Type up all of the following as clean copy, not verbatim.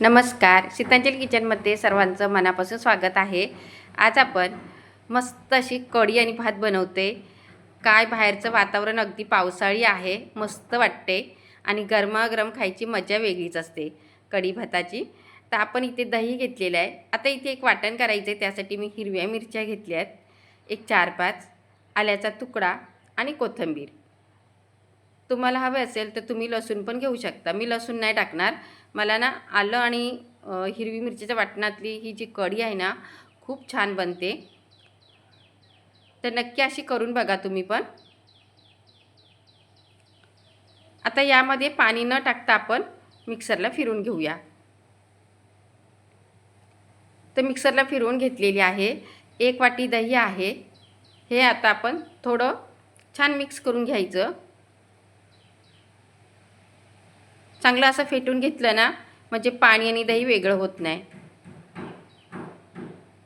नमस्कार, शीतांजली किचनमध्ये सर्वांचं मनापासून स्वागत आहे। आज आपण मस्त अशी कढी आणि भात बनवते। काय बाहेरचं वातावरण अगदी पावसाळी आहे, मस्त वाटते आणि गरमागरम खायची मजा वेगळीच असते कढी भाताची। तर आपण इथे दही घेतलेलं आहे। आता इथे एक वाटण करायचं आहे, त्यासाठी मी हिरव्या मिरच्या घेतल्या आहेत, एक 4-5, आल्याचा तुकडा आणि कोथिंबीर। तुम्हाला हवे असेल तर तुम्ही लसूण पण घेऊ शकता। मी लसूण नाही टाकणार, मला ना आलं आणि हिरवी मिरचीच्या वाटणातली ही जी कढी आहे ना खूप छान बनते। तर नक्की अशी करून बघा तुम्ही पण। आता यामध्ये पाणी न टाकता आपण मिक्सरला फिरवून घेऊया। तर मिक्सरला फिरवून घेतलेली आहे। 1 वाटी दही आहे, हे आता आपण थोडं छान मिक्स करून घ्यायचं। चांगलं असं फेटून घेतलं ना म्हणजे पाणी आणि दही वेगळं होत नाही।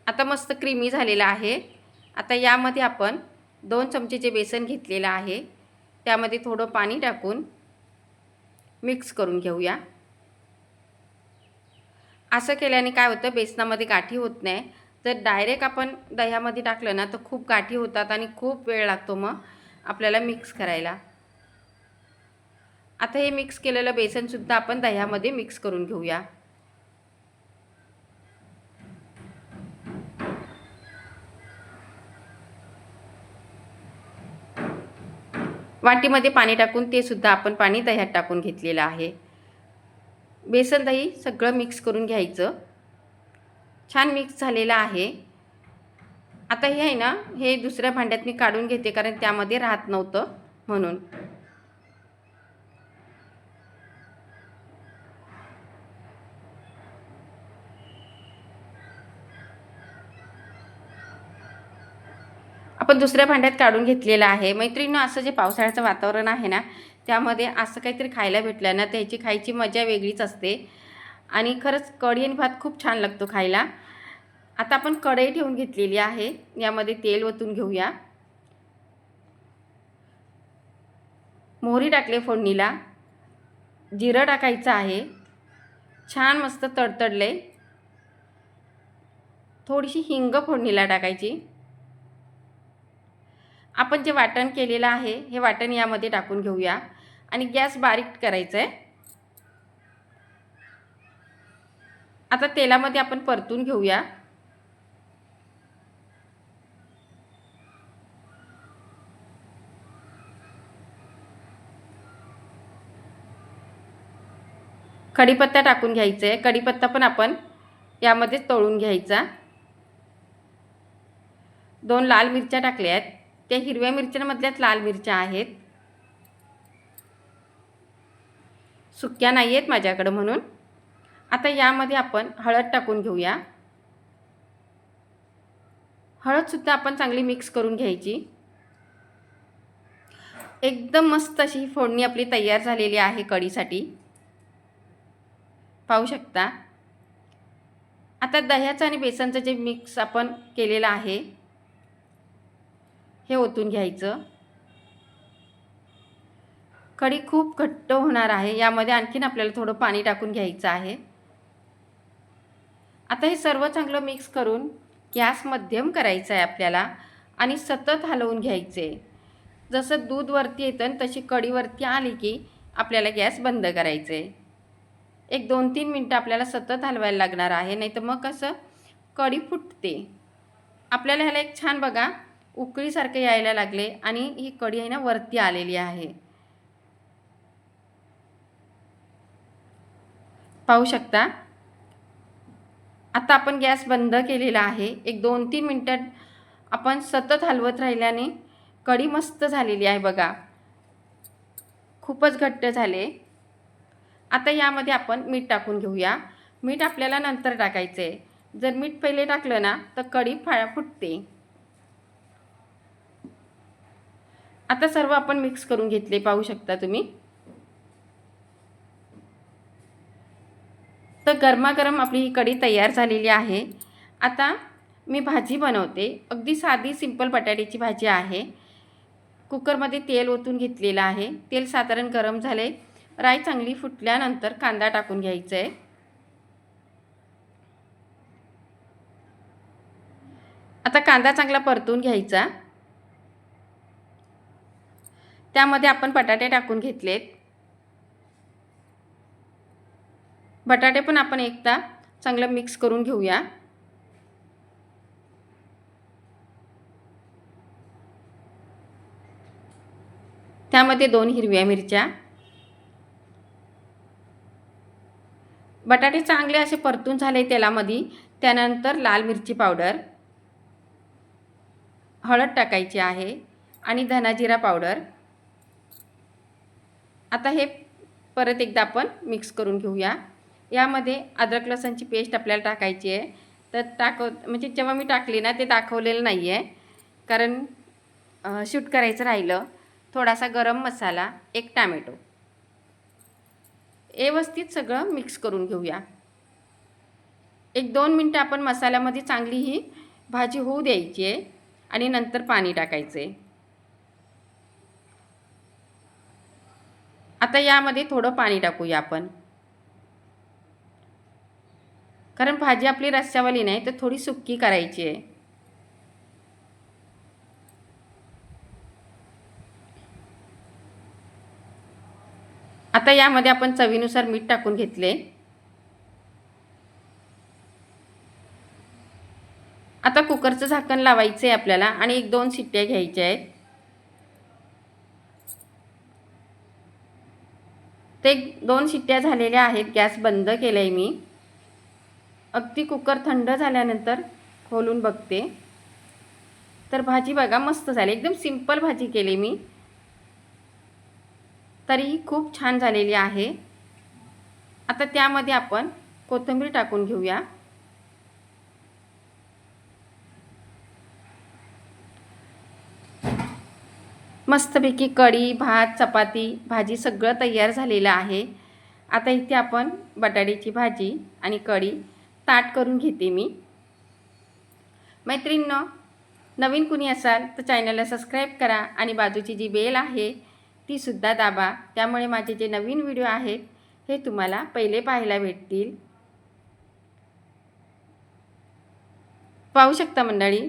आता मस्त क्रीमी झालेला आहे। आता यामध्ये आपण 2 चमचे जे बेसन घेतलेलं आहे त्यामध्ये थोडं पाणी टाकून मिक्स करून घेऊया। असं केल्याने काय होतं, बेसनामध्ये गाठी होत नाही। जर डायरेक्ट आपण दह्यामध्ये टाकलं ना तर खूप गाठी होतात आणि खूप वेळ लागतो मग आपल्याला मिक्स करायला। आता हे मिक्स केलेलं बेसनसुद्धा आपण दह्यामध्ये मिक्स करून घेऊया। वाटीमध्ये पाणी टाकून ते सुद्धा आपण पाणी दह्यात टाकून घेतलेलं आहे। बेसन दही सगळं मिक्स करून घ्यायचं। छान मिक्स झालेलं आहे। आता हे आहे ना, हे दुसऱ्या भांड्यात मी काढून घेते कारण त्यामध्ये राहत नव्हतं म्हणून। आपण दुसऱ्या भांड्यात काढून घेतलेलं आहे। मैत्रिणींनो, असं जे पावसाळ्याचं वातावरण आहे ना त्यामध्ये असं काहीतरी खायला भेटलं ना त्याची खायची मजा वेगळीच असते आणि खरंच कढी आणि भात खूप छान लागतो खायला। आता आपण कढई ठेवून घेतलेली आहे, यामध्ये तेल ओतून घेऊया। मोहरी टाकले फोडणीला, जिरं टाकायचं आहे, छान मस्त तडतडले। थोडीशी हिंग फोडणीला टाकायची। आपण जे वाटण केलेलं आहे हे वाटण यामध्ये टाकून घेऊया आणि गॅस बारीक करायचा आहे। आता तेलामध्ये आपण परतून घेऊया। कढीपत्ता टाकून घ्यायचा आहे। कढीपत्ता पण आपण यामध्ये तळून घ्यायचा। 2 लाल मिरच्या टाकल्या आहेत, त्या हिरव्या मिरच्यांमधल्याच लाल मिरच्या आहेत, सुक्या नाही आहेत माझ्याकडे म्हणून। आता यामध्ये आपण हळद टाकून घेऊया। हळदसुद्धा आपण चांगली मिक्स करून घ्यायची। एकदम मस्त अशी फोडणी आपली तयार झालेली आहे कढीसाठी, पाहू शकता। आता दह्याचं आणि बेसनचं जे मिक्स आपण केलेलं आहे हे ओतून घ्यायचं। कढी खूप घट्ट होणार आहे, यामध्ये आणखीन आपल्याला थोडं पाणी टाकून घ्यायचं आहे। आता हे सर्व चांगलं मिक्स करून गॅस मध्यम करायचा आहे आपल्याला आणि सतत हलवून घ्यायचे। जसं दूध वरती येतं तशी कढी वरती आली की आपल्याला गॅस बंद करायचे। एक 2-3 मिनटं आपल्याला सतत हलवायला लागणार आहे, नाहीतर मग कसं कढी फुटते। आपल्याला ह्याला एक छान बघा उकळीसारखे यायला लागले आणि ही कढी आहे ना वरती आलेली आहे, पाहू शकता। आता आपण गॅस बंद केलेला आहे। एक 2-3 मिनटं आपण सतत हलवत राहिल्याने कढी मस्त झालेली आहे बघा, खूपच घट्ट झाले। आता यामध्ये आपण मीठ टाकून घेऊया। मीठ आपल्याला नंतर टाकायचं आहे, जर मीठ पहिले टाकलं ना तर कढी फुटते। आता सर्व आपण मिक्स करून घेतले, पाहू शकता तुम्ही। तर गरमागरम आपली ही कढी तयार झालेली आहे। आता मी भाजी बनवते, अगदी साधी सिंपल बटाट्याची भाजी आहे। कुकरमध्ये तेल ओतून घेतलेलं आहे, तेल साधारण गरम झाले। राई चांगली फुटल्यानंतर कांदा टाकून घ्यायचा आहे। आता कांदा चांगला परतून घ्यायचा. त्यामध्ये आपण बटाटे टाकून घेतलेत. बटाटे पण आपण एकदा चांगलं मिक्स करून घेऊया. त्यामध्ये 2 हिरव्या मिरच्या. बटाटे चांगले असे परतून झाले तेलामध्ये. त्यानंतर लाल मिरची पावडर, हळद टाकायची आहे आणि धना जिरा पावडर. आता हे परत एकदा आपण मिक्स करून घेऊया. यामध्ये अद्रक लसूणची पेस्ट आपल्याला टाकायची आहे. तर म्हणजे जेव्हा मी टाकली ना ते दाखवलेलं नाही आहे, कारण शूट करायचं राहिलं. थोडासा गरम मसाला, 1 टॅमॅटो. व्यवस्थित सगळं मिक्स करून घेऊया. 1-2 मिनटं आपण मसाल्यामध्ये चांगली ही भाजी होऊ द्यायची आहे आणि नंतर पाणी टाकायचं आहे. आता यामध्ये थोडं पाणी टाकूया आपण, कारण भाजी आपली रस्स्यावाली नाही तर थोडी सुक्की करायची आहे. आता यामध्ये आपण चवीनुसार मीठ टाकून घेतले. आता कुकरचं झाकण लावायचं आहे आपल्याला आणि 1-2 शिट्ट्या घ्यायच्या आहेत. ते 2 शिट्ट्या झालेल्या आहेत. गॅस बंद केला आहे मी. अगदी कुकर थंड झाल्यानंतर खोलून बघते तर भाजी बघा मस्त झाली. एकदम सिंपल भाजी केली मी, तरीही खूप छान झालेली आहे. आता त्यामध्ये आपण कोथिंबीर टाकून घेऊया. मस्तपैकी कढी, भात, चपाती, भाजी सगळं तयार झालेलं आहे. आता इथे आपण बटाट्याची भाजी आणि कढी ताट करून घेते मी. मैत्रिणींनो, नवीन कुणी असाल तर चॅनलला सबस्क्राईब करा आणि बाजूची जी बेल आहे ती सुद्धा दाबा. त्यामुळे माझे जे नवीन व्हिडिओ आहेत हे तुम्हाला पहिले पाहायला भेटतील. पाहू शकता मंडळी,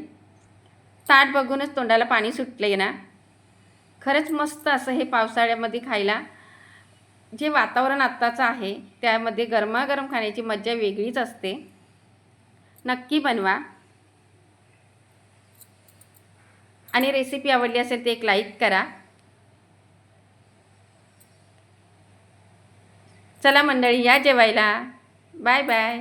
ताट बघूनच तोंडाला पाणी सुटले ना. खरंच मस्त असं हे पावसाळ्यामध्ये खायला. जे वातावरण आत्ताचं आहे त्यामध्ये गरमागरम खाण्याची मजा वेगळीच असते. नक्की बनवा आणि रेसिपी आवडली असेल तर एक लाईक करा. चला मंडळी, या जेवायला. Bye bye.